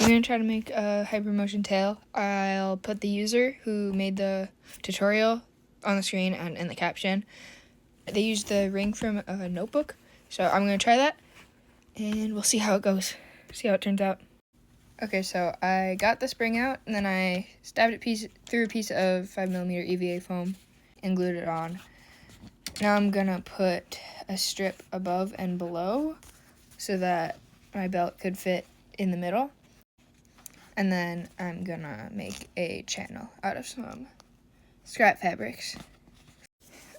going to try to make a Hypermotion tail. I'll put the user who made the tutorial on the screen and in the caption. They used the ring from a notebook, so I'm going to try that, and we'll see how it goes, see how it turns out. Okay, so I got the spring out, and then I stabbed it through a piece of 5mm EVA foam and glued it on. Now I'm going to put a strip above and below so that my belt could fit in the middle. And then I'm gonna make a channel out of some scrap fabrics.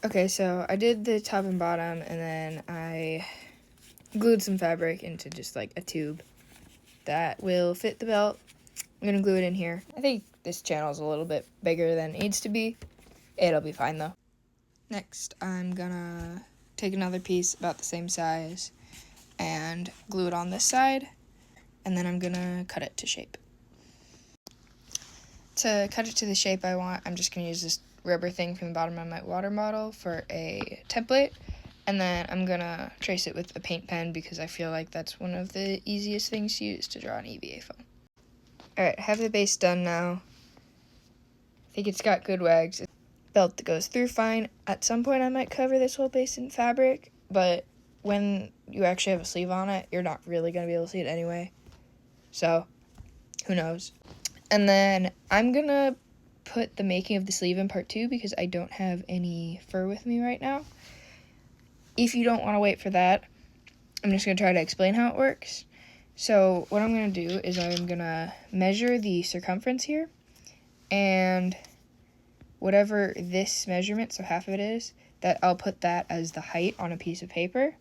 Okay, so I did the top and bottom, and then I glued some fabric into just like a tube that will fit the belt. I'm gonna glue it in here. I think this channel is a little bit bigger than it needs to be. It'll be fine though. Next, I'm gonna take another piece about the same size and glue it on this side, and then I'm gonna cut it to shape. To cut it to the shape I want, I'm just going to use this rubber thing from the bottom of my water bottle for a template, and then I'm going to trace it with a paint pen because I feel like that's one of the easiest things to use to draw an EVA foam. Alright, I have the base done now. I think it's got good wags. Belt that goes through fine. At some point I might cover this whole base in fabric, but when you actually have a sleeve on it, you're not really going to be able to see it anyway. So, who knows. And then I'm going to put the making of the sleeve in part 2 because I don't have any fur with me right now. If you don't want to wait for that, I'm just going to try to explain how it works. So what I'm going to do is I'm going to measure the circumference here, and whatever this measurement, so half of it is, that I'll put that as the height on a piece of paper.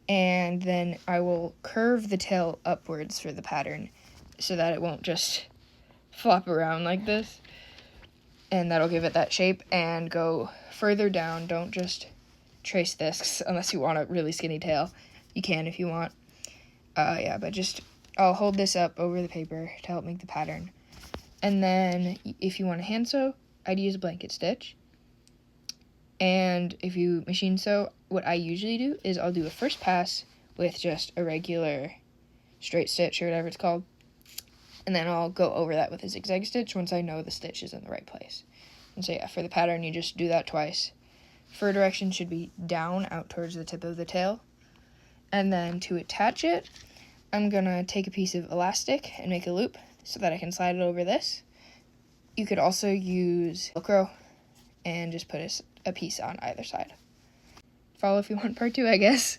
And then I will curve the tail upwards for the pattern so that it won't just flop around like this. And that'll give it that shape, and go further down. Don't just trace this unless you want a really skinny tail. You can if you want. Yeah, but I'll hold this up over the paper to help make the pattern. And then if you want to hand sew, I'd use a blanket stitch. And if you machine sew, what I usually do is I'll do a first pass with just a regular straight stitch or whatever it's called. And then I'll go over that with a zigzag stitch once I know the stitch is in the right place. And so yeah, for the pattern, you just do that twice. Fur direction should be down, out towards the tip of the tail. And then to attach it, I'm gonna take a piece of elastic and make a loop so that I can slide it over this. You could also use Velcro and just put a piece on either side. Follow if you want part 2, I guess.